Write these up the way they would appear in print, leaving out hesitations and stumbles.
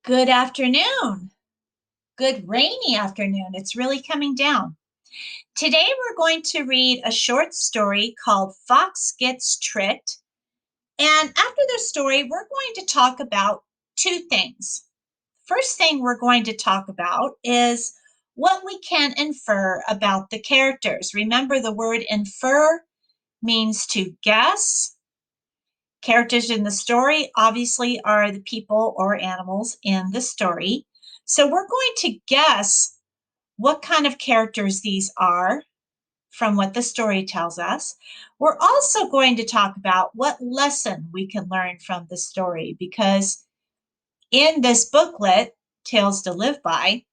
Good afternoon. Good rainy afternoon. It's really coming down. Today we're going to read a short story called Fox Gets Tricked. And after the story, we're going to talk about two things. First thing we're going to talk about is what we can infer about the characters. Remember, the word infer means to guess. Characters in the story obviously are the people or animals in the story. So we're going to guess what kind of characters these are from what the story tells us. We're also going to talk about what lesson we can learn from the story, because in this booklet, Tales to Live By,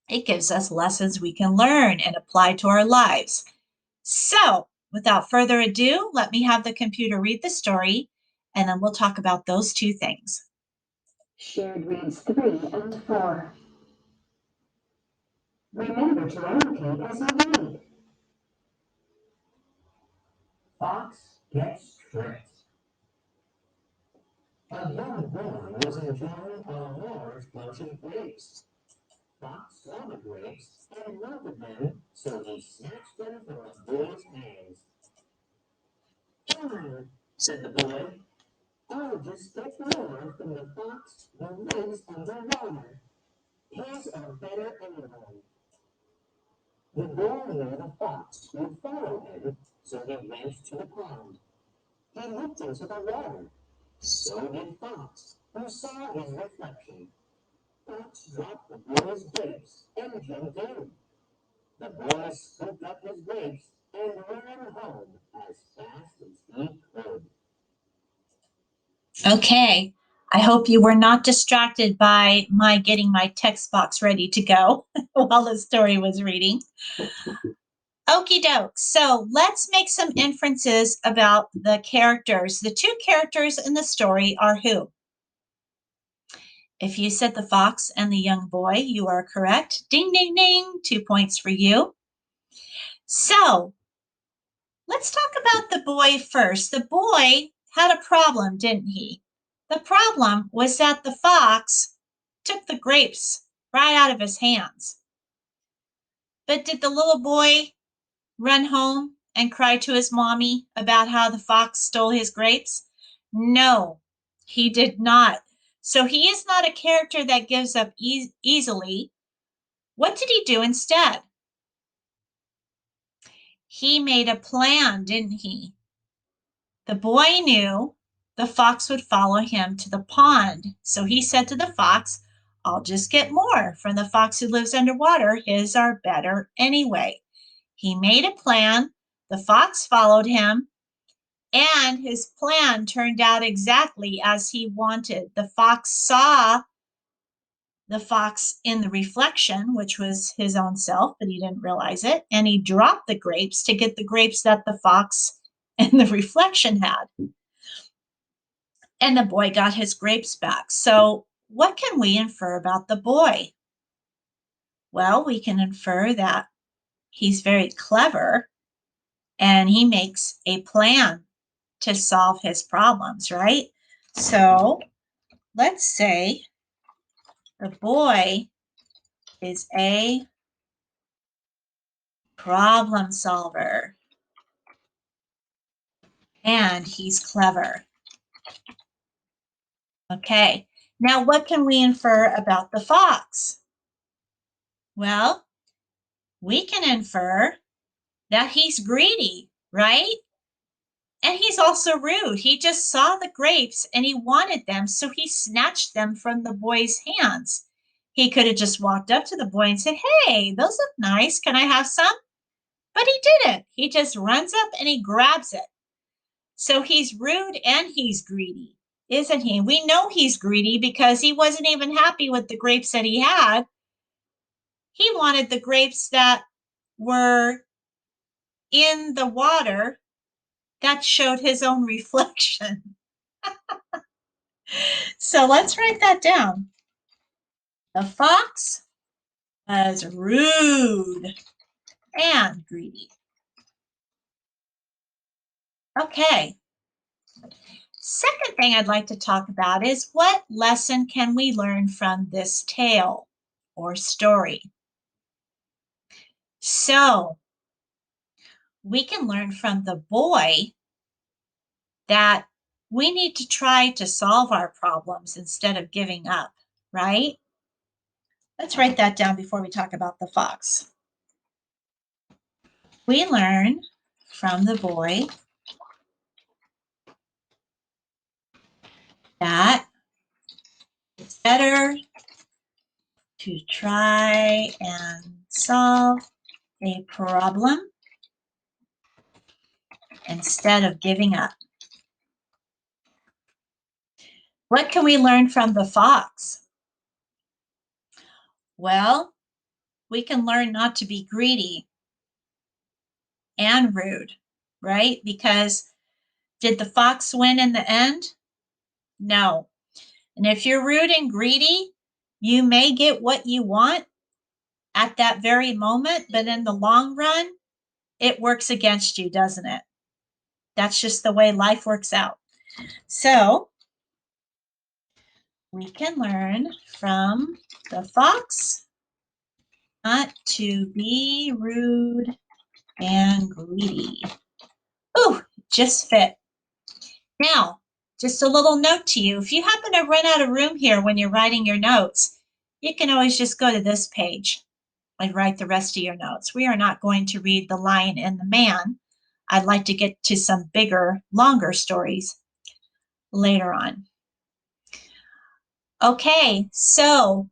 it gives us lessons we can learn and apply to our lives. So, without further ado, let me have the computer read the story, and then we'll talk about those two things. Shared reads 3 and 4. Remember to allocate as you read. Fox Gets Tricked. A young boy was enjoying a large bunch of grapes. Fox saw the grapes and wanted them, so he snatched them from the boy's hands. "Fine," said the boy. "I'll just get more from the fox who lives underwater. He's a better animal." The boy knew the fox would follow him, so he went to the pond. He looked into the water. So did Fox, who saw his reflection. Fox dropped the boy's grapes and jumped in. The boy scooped up his grapes and ran home as fast as he could. Okay, I hope you were not distracted by my getting my text box ready to go while the story was reading. Okie doke. So let's make some inferences about the characters. The two characters in the story are who? If you said the fox and the young boy, you are correct. Ding, ding, ding. 2 points for you. So let's talk about the boy first. The boy had a problem, didn't he? The problem was that the fox took the grapes right out of his hands. But did the little boy run home and cry to his mommy about how the fox stole his grapes? No, he did not. So he is not a character that gives up easily. What did he do instead? He made a plan, didn't he? The boy knew the fox would follow him to the pond. So he said to the fox, "I'll just get more from the fox who lives underwater. His are better anyway." He made a plan. The fox followed him, and his plan turned out exactly as he wanted. The fox saw the fox in the reflection, which was his own self, but he didn't realize it. And he dropped the grapes to get the grapes that the fox in the reflection had. And the boy got his grapes back. So, what can we infer about the boy? Well, we can infer that he's very clever and he makes a plan to solve his problems, right? So, let's say the boy is a problem solver and he's clever. Okay, now what can we infer about the fox? Well, we can infer that he's greedy, right? And he's also rude. He just saw the grapes and he wanted them, so he snatched them from the boy's hands. He could have just walked up to the boy and said, "Hey, those look nice. Can I have some?" But he didn't. He just runs up and he grabs it. So he's rude and he's greedy, isn't he? We know he's greedy because he wasn't even happy with the grapes that he had. He wanted the grapes that were in the water that showed his own reflection. So let's write that down. The fox was rude and greedy. Okay. Second thing I'd like to talk about is what lesson can we learn from this tale or story? So, we can learn from the boy that we need to try to solve our problems instead of giving up, right? Let's write that down before we talk about the fox. We learn from the boy that it's better to try and solve a problem instead of giving up. What can we learn from the fox? Well, we can learn not to be greedy and rude, right? Because did the fox win in the end? No. And if you're rude and greedy, you may get what you want at that very moment, but in the long run, it works against you, doesn't it? That's just the way life works out. So we can learn from the fox not to be rude and greedy. Ooh, just fit. Now, just a little note to you. If you happen to run out of room here when you're writing your notes, you can always just go to this page and write the rest of your notes. We are not going to read The Lion and the Man. I'd like to get to some bigger, longer stories later on. Okay, so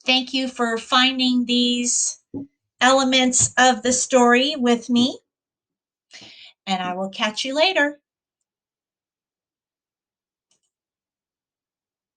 thank you for finding these elements of the story with me, and I will catch you later.